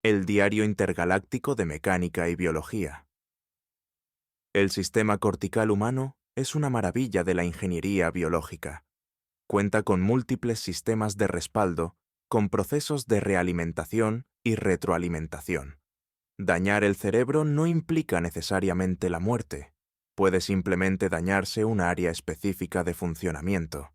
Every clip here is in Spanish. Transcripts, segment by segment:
El Diario Intergaláctico de Mecánica y Biología. El sistema cortical humano es una maravilla de la ingeniería biológica. Cuenta con múltiples sistemas de respaldo, con procesos de realimentación y retroalimentación. Dañar el cerebro no implica necesariamente la muerte. Puede simplemente dañarse un área específica de funcionamiento.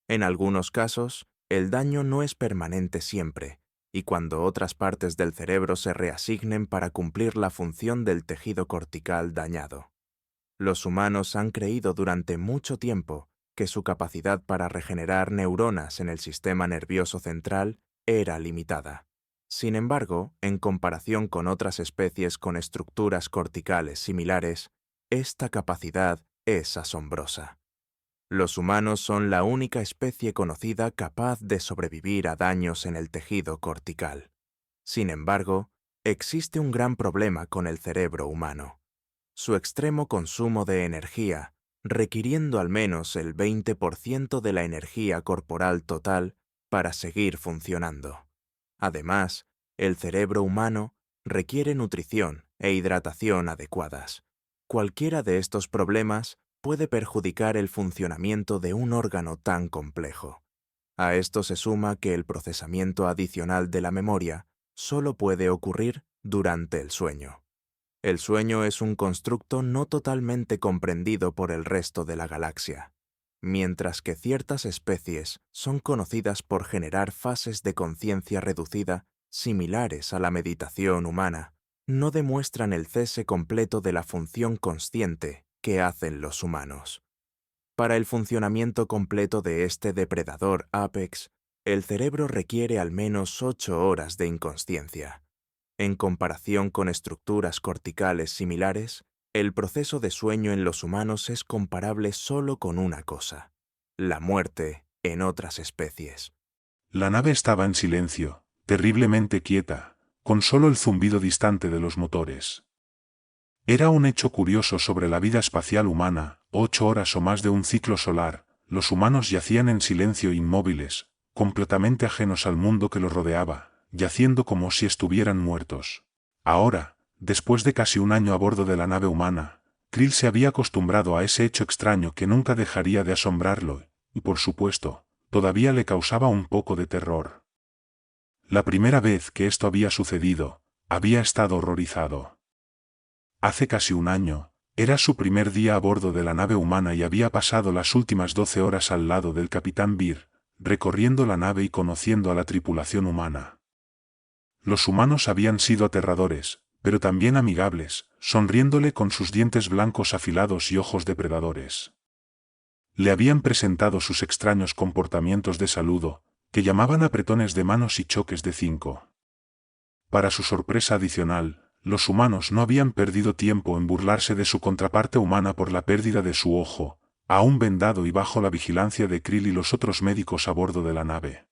En algunos casos, el daño no es permanente siempre, y cuando otras partes del cerebro se reasignen para cumplir la función del tejido cortical dañado. Los humanos han creído durante mucho tiempo que su capacidad para regenerar neuronas en el sistema nervioso central era limitada. Sin embargo, en comparación con otras especies con estructuras corticales similares, esta capacidad es asombrosa. Los humanos son la única especie conocida capaz de sobrevivir a daños en el tejido cortical. Sin embargo, existe un gran problema con el cerebro humano: su extremo consumo de energía, requiriendo al menos el 20% de la energía corporal total para seguir funcionando. Además, el cerebro humano requiere nutrición e hidratación adecuadas. Cualquiera de estos problemas puede perjudicar el funcionamiento de un órgano tan complejo. A esto se suma que el procesamiento adicional de la memoria solo puede ocurrir durante el sueño. El sueño es un constructo no totalmente comprendido por el resto de la galaxia. Mientras que ciertas especies son conocidas por generar fases de conciencia reducida similares a la meditación humana, no demuestran el cese completo de la función consciente que hacen los humanos. Para el funcionamiento completo de este depredador Apex, el cerebro requiere al menos 8 horas de inconsciencia. En comparación con estructuras corticales similares, el proceso de sueño en los humanos es comparable solo con una cosa: la muerte en otras especies. La nave estaba en silencio, terriblemente quieta, con solo el zumbido distante de los motores. Era un hecho curioso sobre la vida espacial humana: 8 horas o más de un ciclo solar, los humanos yacían en silencio inmóviles, completamente ajenos al mundo que los rodeaba, yaciendo como si estuvieran muertos. Ahora, después de casi un año a bordo de la nave humana, Krill se había acostumbrado a ese hecho extraño que nunca dejaría de asombrarlo, y por supuesto, todavía le causaba un poco de terror. La primera vez que esto había sucedido, había estado horrorizado. Hace casi un año, era su primer día a bordo de la nave humana y había pasado las últimas 12 horas al lado del capitán Beer, recorriendo la nave y conociendo a la tripulación humana. Los humanos habían sido aterradores, pero también amigables, sonriéndole con sus dientes blancos afilados y ojos depredadores. Le habían presentado sus extraños comportamientos de saludo, que llamaban apretones de manos y choques de 5. Para su sorpresa adicional, los humanos no habían perdido tiempo en burlarse de su contraparte humana por la pérdida de su ojo, aún vendado y bajo la vigilancia de Krill y los otros médicos a bordo de la nave.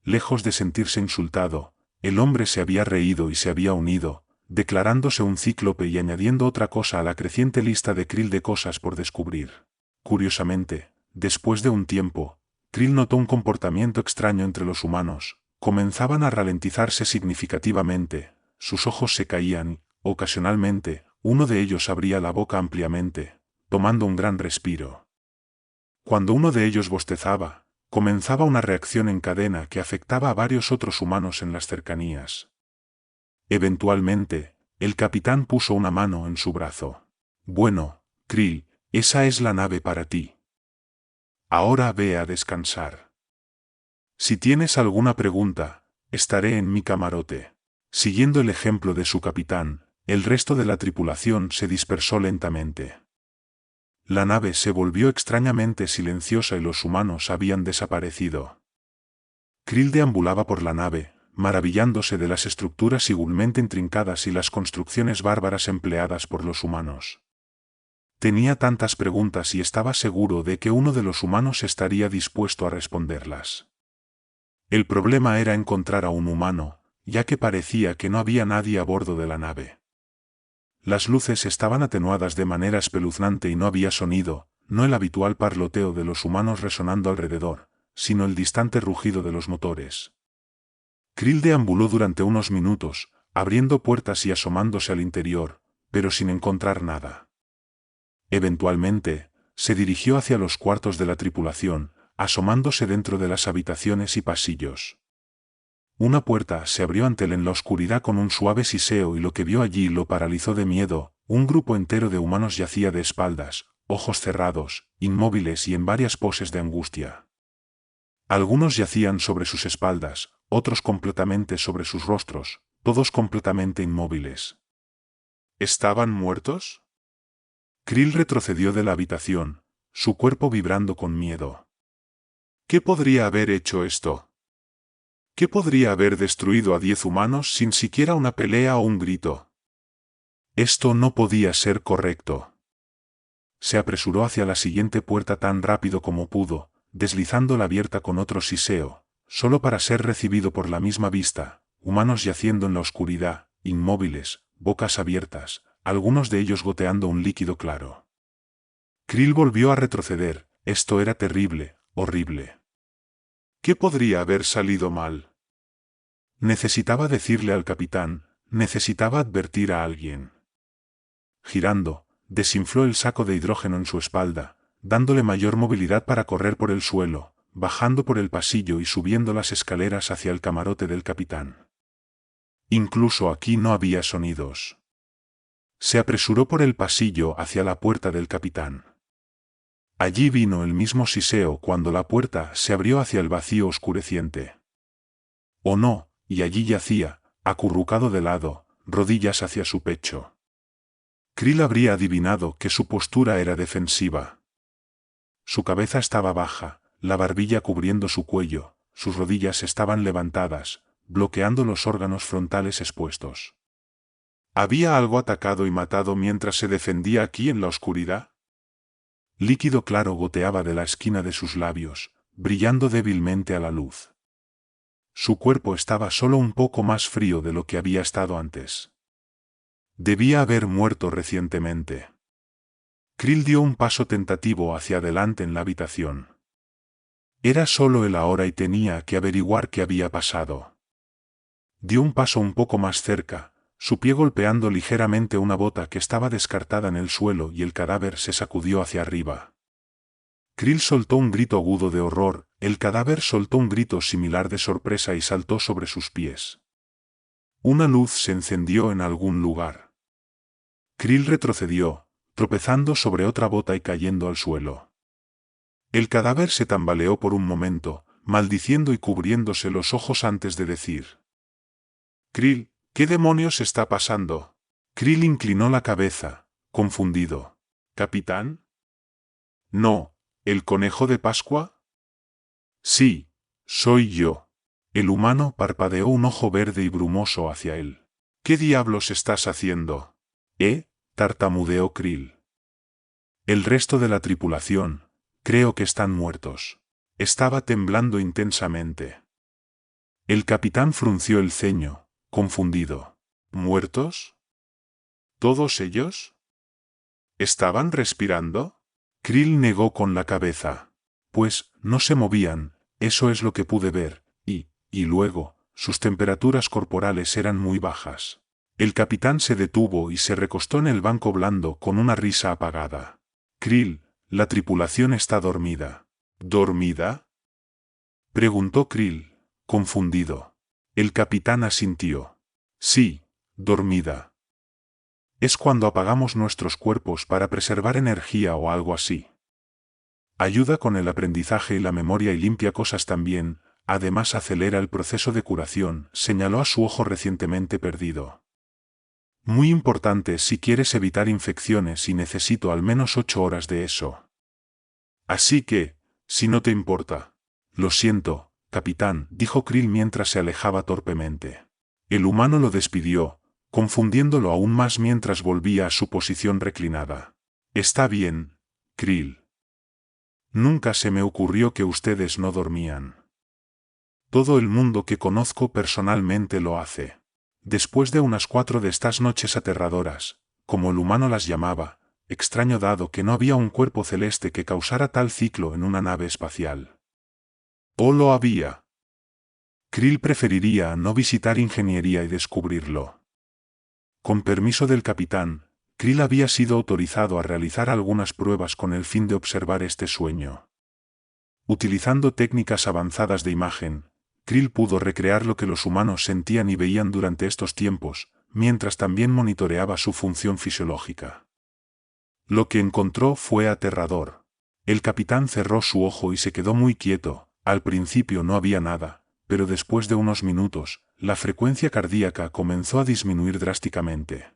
Lejos de sentirse insultado, el hombre se había reído y se había unido, declarándose un cíclope y añadiendo otra cosa a la creciente lista de Krill de cosas por descubrir. Curiosamente, después de un tiempo, Krill notó un comportamiento extraño entre los humanos: comenzaban a ralentizarse significativamente, sus ojos se caían y, ocasionalmente, uno de ellos abría la boca ampliamente, tomando un gran respiro. Cuando uno de ellos bostezaba, comenzaba una reacción en cadena que afectaba a varios otros humanos en las cercanías. Eventualmente, el capitán puso una mano en su brazo. «Bueno, Krill, esa es la nave para ti. Ahora ve a descansar. Si tienes alguna pregunta, estaré en mi camarote». Siguiendo el ejemplo de su capitán, el resto de la tripulación se dispersó lentamente. La nave se volvió extrañamente silenciosa y los humanos habían desaparecido. Krill deambulaba por la nave, maravillándose de las estructuras igualmente intrincadas y las construcciones bárbaras empleadas por los humanos. Tenía tantas preguntas y estaba seguro de que uno de los humanos estaría dispuesto a responderlas. El problema era encontrar a un humano, ya que parecía que no había nadie a bordo de la nave. Las luces estaban atenuadas de manera espeluznante y no había sonido, no el habitual parloteo de los humanos resonando alrededor, sino el distante rugido de los motores. Krill deambuló durante unos minutos, abriendo puertas y asomándose al interior, pero sin encontrar nada. Eventualmente, se dirigió hacia los cuartos de la tripulación, asomándose dentro de las habitaciones y pasillos. Una puerta se abrió ante él en la oscuridad con un suave siseo y lo que vio allí lo paralizó de miedo. Un grupo entero de humanos yacía de espaldas, ojos cerrados, inmóviles y en varias poses de angustia. Algunos yacían sobre sus espaldas, otros completamente sobre sus rostros, todos completamente inmóviles. ¿Estaban muertos? Krill retrocedió de la habitación, su cuerpo vibrando con miedo. ¿Qué podría haber hecho esto? ¿Qué podría haber destruido a 10 humanos sin siquiera una pelea o un grito? Esto no podía ser correcto. Se apresuró hacia la siguiente puerta tan rápido como pudo, deslizándola abierta con otro siseo, solo para ser recibido por la misma vista, humanos yaciendo en la oscuridad, inmóviles, bocas abiertas, algunos de ellos goteando un líquido claro. Krill volvió a retroceder. Esto era terrible, horrible. ¿Qué podría haber salido mal? Necesitaba decirle al capitán, necesitaba advertir a alguien. Girando, desinfló el saco de hidrógeno en su espalda, dándole mayor movilidad para correr por el suelo, bajando por el pasillo y subiendo las escaleras hacia el camarote del capitán. Incluso aquí no había sonidos. Se apresuró por el pasillo hacia la puerta del capitán. Allí vino el mismo siseo cuando la puerta se abrió hacia el vacío oscureciente. Oh no, y allí yacía, acurrucado de lado, rodillas hacia su pecho. Krill habría adivinado que su postura era defensiva. Su cabeza estaba baja, la barbilla cubriendo su cuello, sus rodillas estaban levantadas, bloqueando los órganos frontales expuestos. ¿Había algo atacado y matado mientras se defendía aquí en la oscuridad? Líquido claro goteaba de la esquina de sus labios, brillando débilmente a la luz. Su cuerpo estaba solo un poco más frío de lo que había estado antes. Debía haber muerto recientemente. Krill dio un paso tentativo hacia adelante en la habitación. Era solo él ahora y tenía que averiguar qué había pasado. Dio un paso un poco más cerca, su pie golpeando ligeramente una bota que estaba descartada en el suelo y el cadáver se sacudió hacia arriba. Krill soltó un grito agudo de horror, el cadáver soltó un grito similar de sorpresa y saltó sobre sus pies. Una luz se encendió en algún lugar. Krill retrocedió, tropezando sobre otra bota y cayendo al suelo. El cadáver se tambaleó por un momento, maldiciendo y cubriéndose los ojos antes de decir: «Krill, ¿qué demonios está pasando?» Krill inclinó la cabeza, confundido. «¿Capitán?» «No, ¿el conejo de Pascua?» «Sí, soy yo». El humano parpadeó un ojo verde y brumoso hacia él. «¿Qué diablos estás haciendo?» Tartamudeó Krill. El resto de la tripulación, creo que están muertos. Estaba temblando intensamente. El capitán frunció el ceño, confundido. ¿Muertos? ¿Todos ellos? ¿Estaban respirando? Krill negó con la cabeza. Pues, no se movían, eso es lo que pude ver, y luego, sus temperaturas corporales eran muy bajas. El capitán se detuvo y se recostó en el banco blando con una risa apagada. Krill, la tripulación está dormida. ¿Dormida?, preguntó Krill, confundido. El capitán asintió. Sí, dormida. Es cuando apagamos nuestros cuerpos para preservar energía o algo así. Ayuda con el aprendizaje y la memoria y limpia cosas también, además acelera el proceso de curación, señaló a su ojo recientemente perdido. Muy importante si quieres evitar infecciones y necesito al menos 8 horas de eso. Así que, si no te importa. Lo siento, capitán, dijo Krill mientras se alejaba torpemente. El humano lo despidió, confundiéndolo aún más mientras volvía a su posición reclinada. Está bien, Krill. Nunca se me ocurrió que ustedes no dormían. Todo el mundo que conozco personalmente lo hace. Después de unas 4 de estas noches aterradoras, como el humano las llamaba, extraño dado que no había un cuerpo celeste que causara tal ciclo en una nave espacial. ¿O lo había? Krill preferiría no visitar ingeniería y descubrirlo. Con permiso del capitán, Krill había sido autorizado a realizar algunas pruebas con el fin de observar este sueño. Utilizando técnicas avanzadas de imagen, Krill pudo recrear lo que los humanos sentían y veían durante estos tiempos, mientras también monitoreaba su función fisiológica. Lo que encontró fue aterrador. El capitán cerró su ojo y se quedó muy quieto. Al principio no había nada, pero después de unos minutos, la frecuencia cardíaca comenzó a disminuir drásticamente.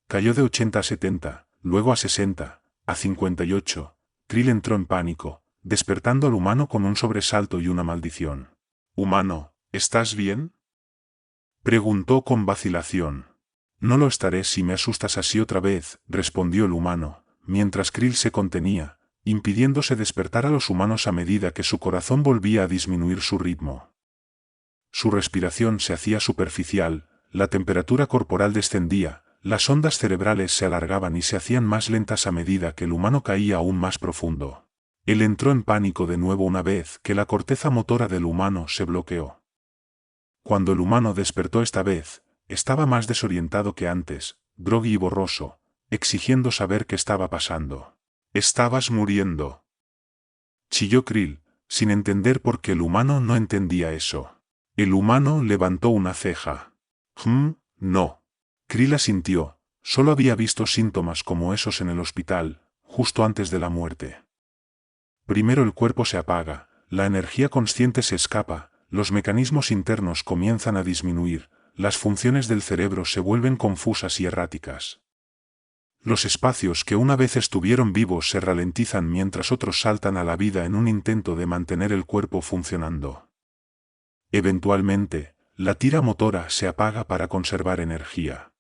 Cayó de 80 a 70, luego a 60, a 58. Krill entró en pánico, despertando al humano con un sobresalto y una maldición. «Humano, ¿estás bien?», preguntó con vacilación. «No lo estaré si me asustas así otra vez», respondió el humano, mientras Krill se contenía, impidiéndose despertar a los humanos a medida que su corazón volvía a disminuir su ritmo. Su respiración se hacía superficial, la temperatura corporal descendía, las ondas cerebrales se alargaban y se hacían más lentas a medida que el humano caía aún más profundo. Él entró en pánico de nuevo una vez que la corteza motora del humano se bloqueó. Cuando el humano despertó esta vez, estaba más desorientado que antes, groggy y borroso, exigiendo saber qué estaba pasando. «Estabas muriendo», chilló Krill, sin entender por qué el humano no entendía eso. El humano levantó una ceja. No. Krill asintió, solo había visto síntomas como esos en el hospital, justo antes de la muerte. Primero el cuerpo se apaga, la energía consciente se escapa, los mecanismos internos comienzan a disminuir, las funciones del cerebro se vuelven confusas y erráticas. Los espacios que una vez estuvieron vivos se ralentizan mientras otros saltan a la vida en un intento de mantener el cuerpo funcionando. Eventualmente, la tira motora se apaga para conservar energía.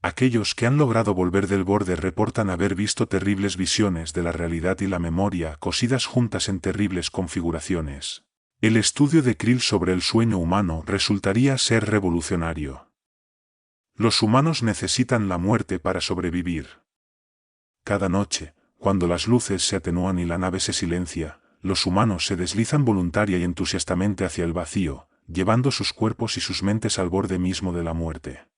Aquellos que han logrado volver del borde reportan haber visto terribles visiones de la realidad y la memoria cosidas juntas en terribles configuraciones. El estudio de Krill sobre el sueño humano resultaría ser revolucionario. Los humanos necesitan la muerte para sobrevivir. Cada noche, cuando las luces se atenúan y la nave se silencia, los humanos se deslizan voluntaria y entusiastamente hacia el vacío, llevando sus cuerpos y sus mentes al borde mismo de la muerte.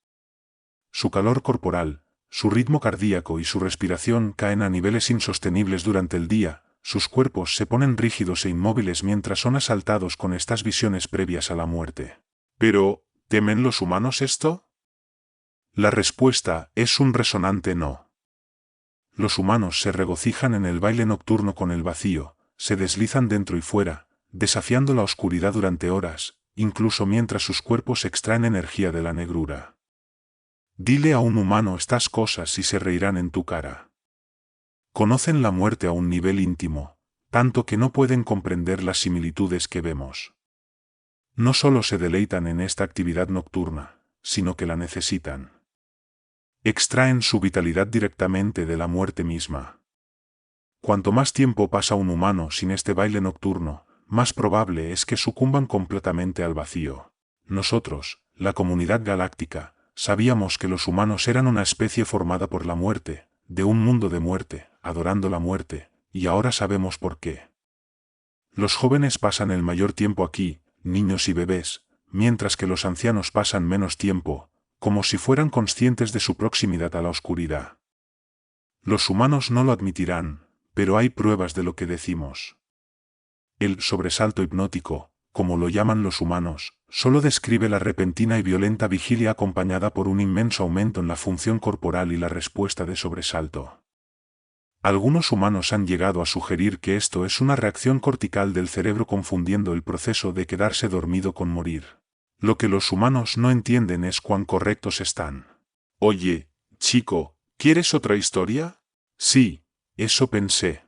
Su calor corporal, su ritmo cardíaco y su respiración caen a niveles insostenibles durante el día, sus cuerpos se ponen rígidos e inmóviles mientras son asaltados con estas visiones previas a la muerte. ¿Pero, temen los humanos esto? La respuesta es un resonante no. Los humanos se regocijan en el baile nocturno con el vacío, se deslizan dentro y fuera, desafiando la oscuridad durante horas, incluso mientras sus cuerpos extraen energía de la negrura. Dile a un humano estas cosas y se reirán en tu cara. Conocen la muerte a un nivel íntimo, tanto que no pueden comprender las similitudes que vemos. No solo se deleitan en esta actividad nocturna, sino que la necesitan. Extraen su vitalidad directamente de la muerte misma. Cuanto más tiempo pasa un humano sin este baile nocturno, más probable es que sucumban completamente al vacío. Nosotros, la comunidad galáctica, sabíamos que los humanos eran una especie formada por la muerte, de un mundo de muerte, adorando la muerte, y ahora sabemos por qué. Los jóvenes pasan el mayor tiempo aquí, niños y bebés, mientras que los ancianos pasan menos tiempo, como si fueran conscientes de su proximidad a la oscuridad. Los humanos no lo admitirán, pero hay pruebas de lo que decimos. El sobresalto hipnótico, como lo llaman los humanos, solo describe la repentina y violenta vigilia acompañada por un inmenso aumento en la función corporal y la respuesta de sobresalto. Algunos humanos han llegado a sugerir que esto es una reacción cortical del cerebro confundiendo el proceso de quedarse dormido con morir. Lo que los humanos no entienden es cuán correctos están. Oye, chico, ¿quieres otra historia? Sí, eso pensé.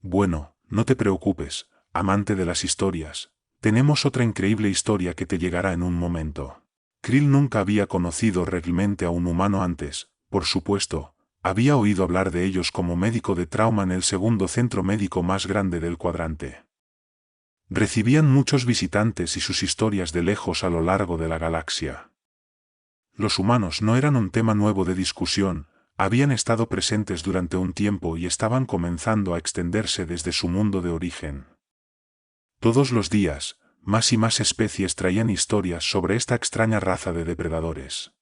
Bueno, no te preocupes, amante de las historias. Tenemos otra increíble historia que te llegará en un momento. Krill nunca había conocido realmente a un humano antes, por supuesto, había oído hablar de ellos como médico de trauma en el segundo centro médico más grande del cuadrante. Recibían muchos visitantes y sus historias de lejos a lo largo de la galaxia. Los humanos no eran un tema nuevo de discusión, habían estado presentes durante un tiempo y estaban comenzando a extenderse desde su mundo de origen. Todos los días, más y más especies traían historias sobre esta extraña raza de depredadores.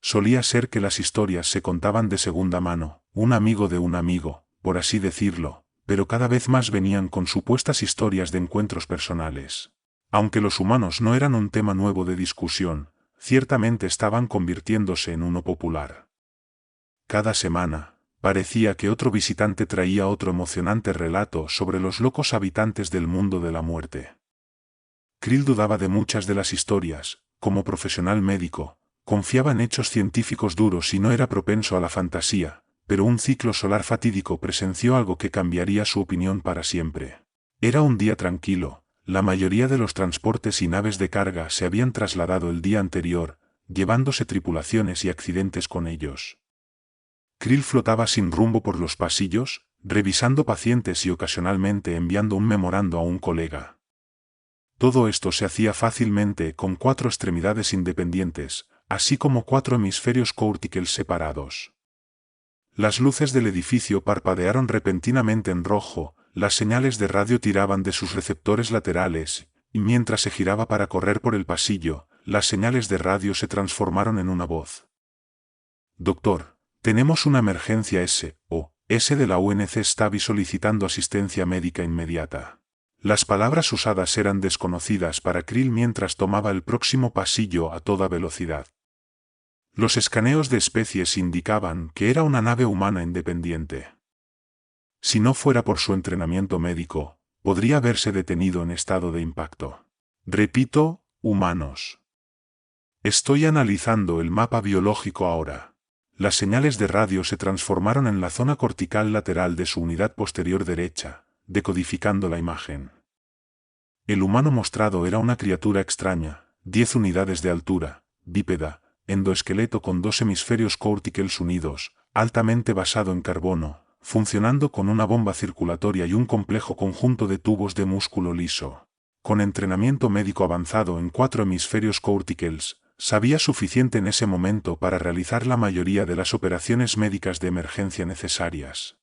Solía ser que las historias se contaban de segunda mano, un amigo de un amigo, por así decirlo, pero cada vez más venían con supuestas historias de encuentros personales. Aunque los humanos no eran un tema nuevo de discusión, ciertamente estaban convirtiéndose en uno popular. Cada semana, parecía que otro visitante traía otro emocionante relato sobre los locos habitantes del mundo de la muerte. Krill dudaba de muchas de las historias, como profesional médico, confiaba en hechos científicos duros y no era propenso a la fantasía, pero un ciclo solar fatídico presenció algo que cambiaría su opinión para siempre. Era un día tranquilo, la mayoría de los transportes y naves de carga se habían trasladado el día anterior, llevándose tripulaciones y accidentes con ellos. Krill flotaba sin rumbo por los pasillos, revisando pacientes y ocasionalmente enviando un memorando a un colega. Todo esto se hacía fácilmente con 4 extremidades independientes, así como 4 hemisferios corticales separados. Las luces del edificio parpadearon repentinamente en rojo, las señales de radio tiraban de sus receptores laterales, y mientras se giraba para correr por el pasillo, las señales de radio se transformaron en una voz. «Doctor, tenemos una emergencia S de la UNC está solicitando asistencia médica inmediata». Las palabras usadas eran desconocidas para Krill mientras tomaba el próximo pasillo a toda velocidad. Los escaneos de especies indicaban que era una nave humana independiente. Si no fuera por su entrenamiento médico, podría haberse detenido en estado de impacto. Repito, humanos. Estoy analizando el mapa biológico ahora. Las señales de radio se transformaron en la zona cortical lateral de su unidad posterior derecha, decodificando la imagen. El humano mostrado era una criatura extraña, 10 unidades de altura, bípeda, endoesqueleto con 2 hemisferios corticales unidos, altamente basado en carbono, funcionando con una bomba circulatoria y un complejo conjunto de tubos de músculo liso. Con entrenamiento médico avanzado en 4 hemisferios corticales, sabía suficiente en ese momento para realizar la mayoría de las operaciones médicas de emergencia necesarias.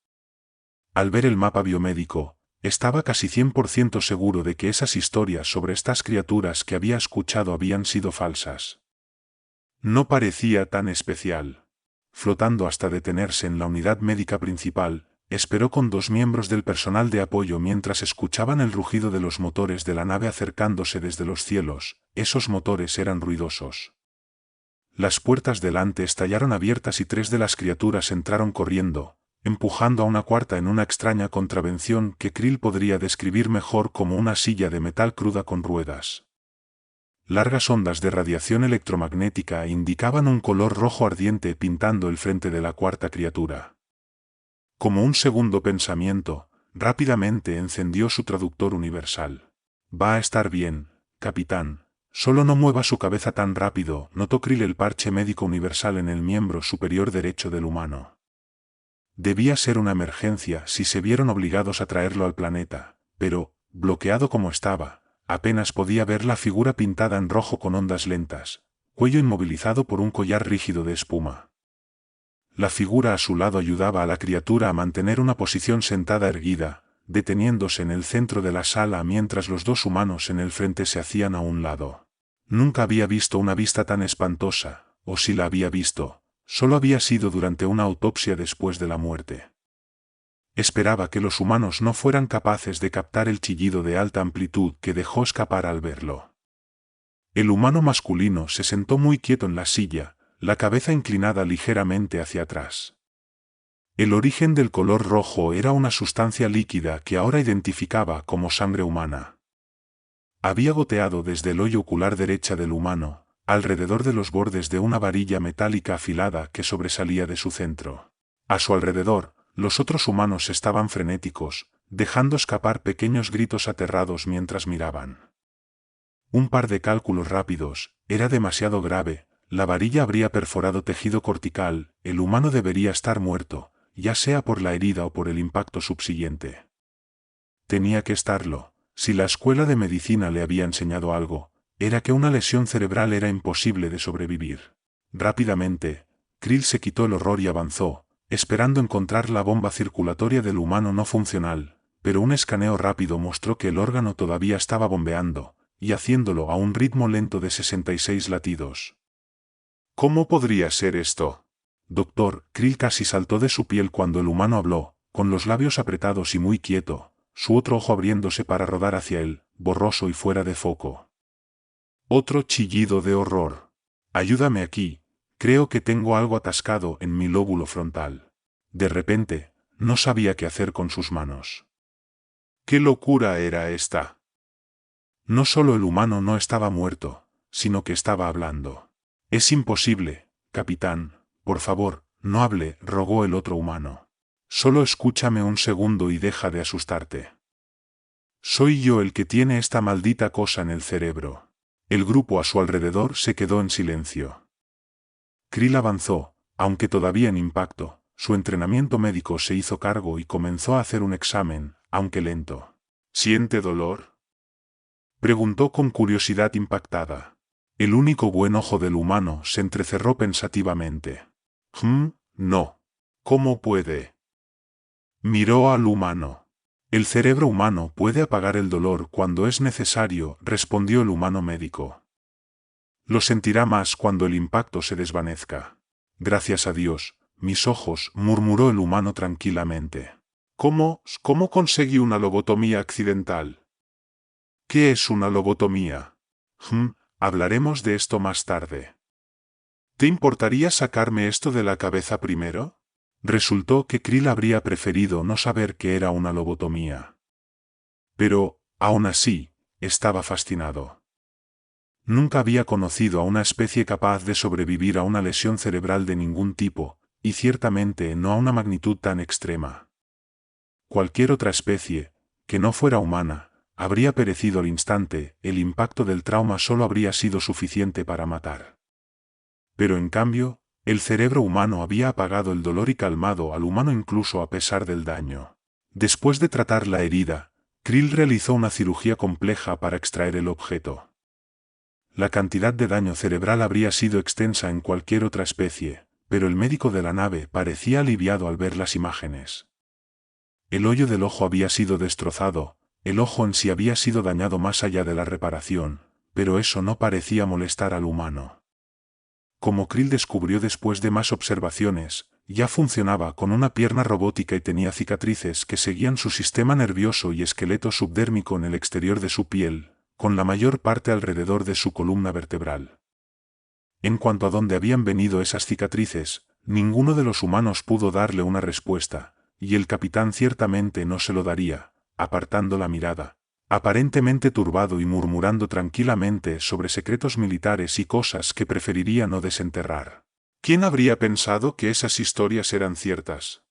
Al ver el mapa biomédico, estaba casi 100% seguro de que esas historias sobre estas criaturas que había escuchado habían sido falsas. No parecía tan especial. Flotando hasta detenerse en la unidad médica principal, esperó con 2 miembros del personal de apoyo mientras escuchaban el rugido de los motores de la nave acercándose desde los cielos. Esos motores eran ruidosos. Las puertas delante estallaron abiertas y 3 de las criaturas entraron corriendo, empujando a una cuarta en una extraña contravención que Krill podría describir mejor como una silla de metal cruda con ruedas. Largas ondas de radiación electromagnética indicaban un color rojo ardiente pintando el frente de la cuarta criatura. Como un segundo pensamiento, rápidamente encendió su traductor universal. «Va a estar bien, capitán. Solo no mueva su cabeza tan rápido», notó Krill el parche médico universal en el miembro superior derecho del humano. Debía ser una emergencia si se vieron obligados a traerlo al planeta, pero, bloqueado como estaba, apenas podía ver la figura pintada en rojo con ondas lentas, cuello inmovilizado por un collar rígido de espuma. La figura a su lado ayudaba a la criatura a mantener una posición sentada erguida, deteniéndose en el centro de la sala mientras los 2 humanos en el frente se hacían a un lado. Nunca había visto una vista tan espantosa, o si la había visto, solo había sido durante una autopsia después de la muerte. Esperaba que los humanos no fueran capaces de captar el chillido de alta amplitud que dejó escapar al verlo. El humano masculino se sentó muy quieto en la silla, la cabeza inclinada ligeramente hacia atrás. El origen del color rojo era una sustancia líquida que ahora identificaba como sangre humana. Había goteado desde el hoyo ocular derecha del humano, alrededor de los bordes de una varilla metálica afilada que sobresalía de su centro. A su alrededor, los otros humanos estaban frenéticos, dejando escapar pequeños gritos aterrados mientras miraban. Un par de cálculos rápidos, era demasiado grave, la varilla habría perforado tejido cortical, el humano debería estar muerto, ya sea por la herida o por el impacto subsiguiente. Tenía que estarlo, si la escuela de medicina le había enseñado algo, era que una lesión cerebral era imposible de sobrevivir. Rápidamente, Krill se quitó el horror y avanzó, esperando encontrar la bomba circulatoria del humano no funcional, pero un escaneo rápido mostró que el órgano todavía estaba bombeando, y haciéndolo a un ritmo lento de 66 latidos. ¿Cómo podría ser esto? Doctor, Krill casi saltó de su piel cuando el humano habló, con los labios apretados y muy quieto, su otro ojo abriéndose para rodar hacia él, borroso y fuera de foco. Otro chillido de horror. Ayúdame aquí, creo que tengo algo atascado en mi lóbulo frontal. De repente, no sabía qué hacer con sus manos. ¿Qué locura era esta? No solo el humano no estaba muerto, sino que estaba hablando. Es imposible, capitán, por favor, no hable, rogó el otro humano. Solo escúchame un segundo y deja de asustarte. Soy yo el que tiene esta maldita cosa en el cerebro. El grupo a su alrededor se quedó en silencio. Krill avanzó, aunque todavía en impacto, su entrenamiento médico se hizo cargo y comenzó a hacer un examen, aunque lento. ¿Siente dolor?, preguntó con curiosidad impactada. El único buen ojo del humano se entrecerró pensativamente. No. ¿Cómo puede? Miró al humano. El cerebro humano puede apagar el dolor cuando es necesario, respondió el humano médico. Lo sentirá más cuando el impacto se desvanezca. Gracias a Dios, mis ojos, murmuró el humano tranquilamente. ¿Cómo conseguí una lobotomía accidental? ¿Qué es una lobotomía? Hablaremos de esto más tarde. ¿Te importaría sacarme esto de la cabeza primero? Resultó que Krill habría preferido no saber qué era una lobotomía. Pero, aún así, estaba fascinado. Nunca había conocido a una especie capaz de sobrevivir a una lesión cerebral de ningún tipo, y ciertamente no a una magnitud tan extrema. Cualquier otra especie, que no fuera humana, habría perecido al instante, el impacto del trauma solo habría sido suficiente para matar. Pero en cambio, el cerebro humano había apagado el dolor y calmado al humano incluso a pesar del daño. Después de tratar la herida, Krill realizó una cirugía compleja para extraer el objeto. La cantidad de daño cerebral habría sido extensa en cualquier otra especie, pero el médico de la nave parecía aliviado al ver las imágenes. El hoyo del ojo había sido destrozado, el ojo en sí había sido dañado más allá de la reparación, pero eso no parecía molestar al humano. Como Krill descubrió después de más observaciones, ya funcionaba con una pierna robótica y tenía cicatrices que seguían su sistema nervioso y esqueleto subdérmico en el exterior de su piel, con la mayor parte alrededor de su columna vertebral. En cuanto a dónde habían venido esas cicatrices, ninguno de los humanos pudo darle una respuesta, y el capitán ciertamente no se lo daría, apartando la mirada, aparentemente turbado y murmurando tranquilamente sobre secretos militares y cosas que preferiría no desenterrar. ¿Quién habría pensado que esas historias eran ciertas?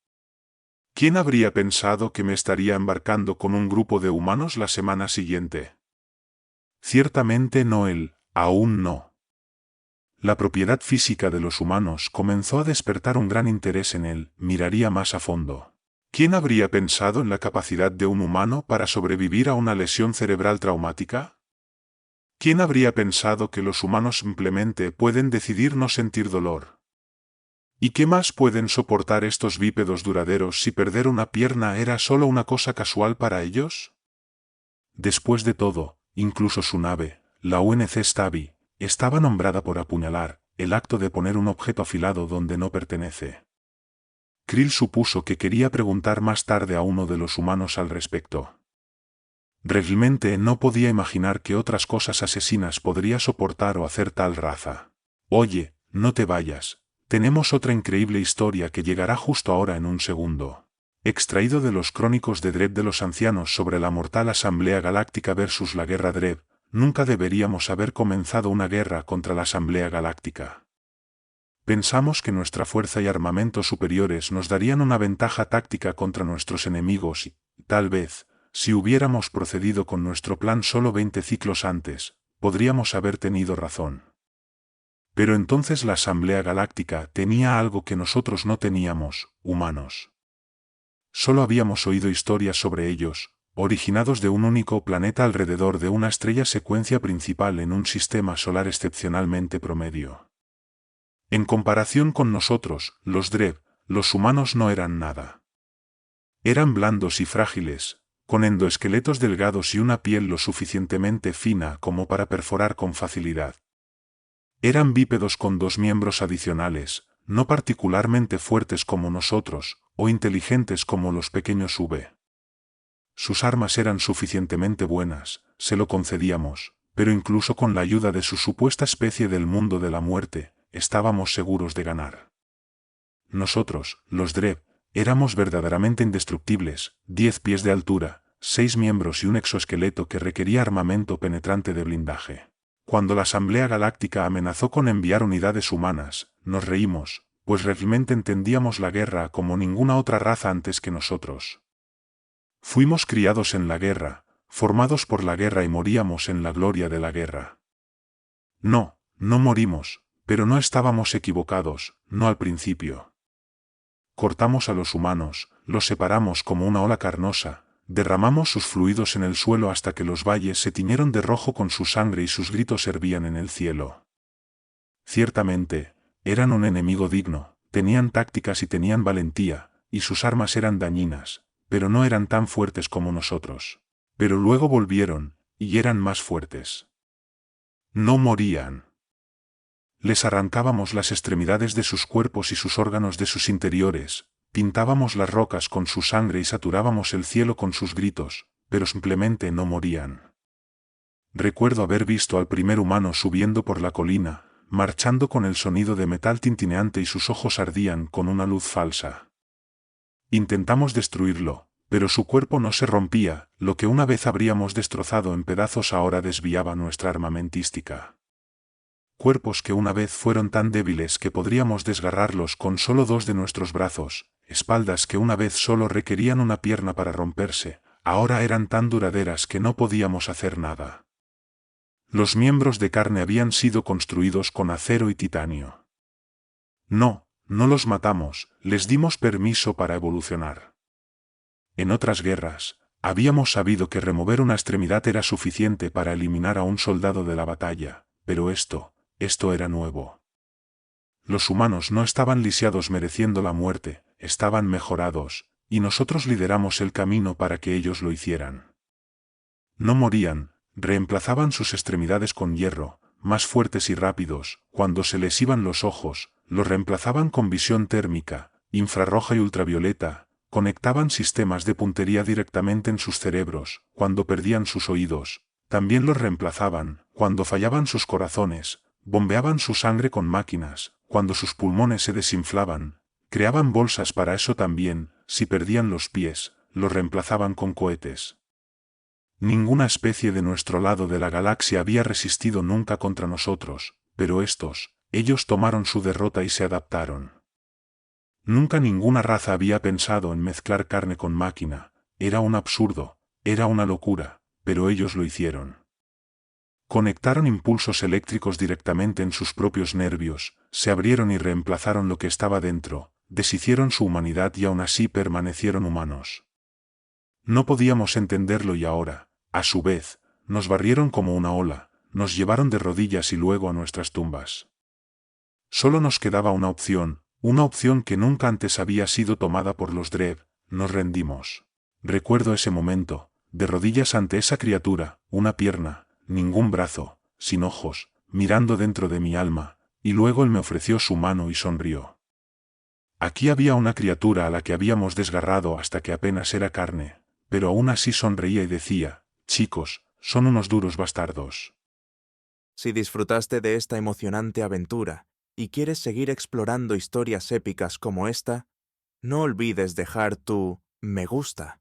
¿Quién habría pensado que me estaría embarcando con un grupo de humanos la semana siguiente? Ciertamente no él, aún no. La propiedad física de los humanos comenzó a despertar un gran interés en él, miraría más a fondo. ¿Quién habría pensado en la capacidad de un humano para sobrevivir a una lesión cerebral traumática? ¿Quién habría pensado que los humanos simplemente pueden decidir no sentir dolor? ¿Y qué más pueden soportar estos bípedos duraderos si perder una pierna era solo una cosa casual para ellos? Después de todo, incluso su nave, la UNC Stabby, estaba nombrada por apuñalar, el acto de poner un objeto afilado donde no pertenece. Krill supuso que quería preguntar más tarde a uno de los humanos al respecto. Realmente no podía imaginar que otras cosas asesinas podría soportar o hacer tal raza. Oye, no te vayas, tenemos otra increíble historia que llegará justo ahora en un segundo. Extraído de los crónicos de Dreb de los ancianos sobre la mortal Asamblea Galáctica versus la Guerra Dreb, nunca deberíamos haber comenzado una guerra contra la Asamblea Galáctica. Pensamos que nuestra fuerza y armamento superiores nos darían una ventaja táctica contra nuestros enemigos y, tal vez, si hubiéramos procedido con nuestro plan solo 20 ciclos antes, podríamos haber tenido razón. Pero entonces la Asamblea Galáctica tenía algo que nosotros no teníamos, humanos. Solo habíamos oído historias sobre ellos, originados de un único planeta alrededor de una estrella secuencia principal en un sistema solar excepcionalmente promedio. En comparación con nosotros, los Dreb, los humanos no eran nada. Eran blandos y frágiles, con endoesqueletos delgados y una piel lo suficientemente fina como para perforar con facilidad. Eran bípedos con 2 miembros adicionales, no particularmente fuertes como nosotros, o inteligentes como los pequeños V. Sus armas eran suficientemente buenas, se lo concedíamos, pero incluso con la ayuda de su supuesta especie del mundo de la muerte, estábamos seguros de ganar. Nosotros, los Dreb, éramos verdaderamente indestructibles, 10 pies de altura, 6 miembros y un exoesqueleto que requería armamento penetrante de blindaje. Cuando la Asamblea Galáctica amenazó con enviar unidades humanas, nos reímos, pues realmente entendíamos la guerra como ninguna otra raza antes que nosotros. Fuimos criados en la guerra, formados por la guerra y moríamos en la gloria de la guerra. No morimos, pero no estábamos equivocados, no al principio. Cortamos a los humanos, los separamos como una ola carnosa, derramamos sus fluidos en el suelo hasta que los valles se tiñeron de rojo con su sangre y sus gritos hervían en el cielo. Ciertamente, eran un enemigo digno, tenían tácticas y tenían valentía, y sus armas eran dañinas, pero no eran tan fuertes como nosotros. Pero luego volvieron, y eran más fuertes. No morían. Les arrancábamos las extremidades de sus cuerpos y sus órganos de sus interiores, pintábamos las rocas con su sangre y saturábamos el cielo con sus gritos, pero simplemente no morían. Recuerdo haber visto al primer humano subiendo por la colina, marchando con el sonido de metal tintineante y sus ojos ardían con una luz falsa. Intentamos destruirlo, pero su cuerpo no se rompía, lo que una vez habríamos destrozado en pedazos ahora desviaba nuestra armamentística. Cuerpos que una vez fueron tan débiles que podríamos desgarrarlos con solo 2 de nuestros brazos, espaldas que una vez solo requerían una pierna para romperse, ahora eran tan duraderas que no podíamos hacer nada. Los miembros de carne habían sido construidos con acero y titanio. No los matamos, les dimos permiso para evolucionar. En otras guerras, habíamos sabido que remover una extremidad era suficiente para eliminar a un soldado de la batalla, pero esto era nuevo. Los humanos no estaban lisiados mereciendo la muerte, estaban mejorados, y nosotros lideramos el camino para que ellos lo hicieran. No morían, reemplazaban sus extremidades con hierro, más fuertes y rápidos, cuando se les iban los ojos, los reemplazaban con visión térmica, infrarroja y ultravioleta, conectaban sistemas de puntería directamente en sus cerebros, cuando perdían sus oídos, también los reemplazaban, cuando fallaban sus corazones, bombeaban su sangre con máquinas, cuando sus pulmones se desinflaban, creaban bolsas para eso también, si perdían los pies, los reemplazaban con cohetes. Ninguna especie de nuestro lado de la galaxia había resistido nunca contra nosotros, pero ellos tomaron su derrota y se adaptaron. Nunca ninguna raza había pensado en mezclar carne con máquina, era un absurdo, era una locura, pero ellos lo hicieron. Conectaron impulsos eléctricos directamente en sus propios nervios, se abrieron y reemplazaron lo que estaba dentro, deshicieron su humanidad y aún así permanecieron humanos. No podíamos entenderlo y ahora, a su vez, nos barrieron como una ola, nos llevaron de rodillas y luego a nuestras tumbas. Solo nos quedaba una opción que nunca antes había sido tomada por los Dreb, nos rendimos. Recuerdo ese momento, de rodillas ante esa criatura, una pierna, ningún brazo, sin ojos, mirando dentro de mi alma, y luego él me ofreció su mano y sonrió. Aquí había una criatura a la que habíamos desgarrado hasta que apenas era carne, pero aún así sonreía y decía, chicos, son unos duros bastardos. Si disfrutaste de esta emocionante aventura y quieres seguir explorando historias épicas como esta, no olvides dejar tu me gusta.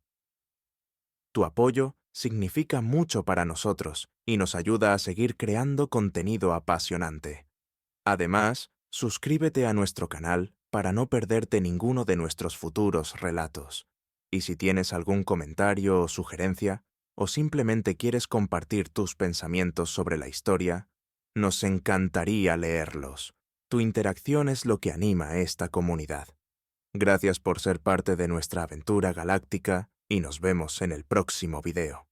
Tu apoyo significa mucho para nosotros y nos ayuda a seguir creando contenido apasionante. Además, suscríbete a nuestro canal para no perderte ninguno de nuestros futuros relatos. Y si tienes algún comentario o sugerencia, o simplemente quieres compartir tus pensamientos sobre la historia, nos encantaría leerlos. Tu interacción es lo que anima a esta comunidad. Gracias por ser parte de nuestra aventura galáctica y nos vemos en el próximo video.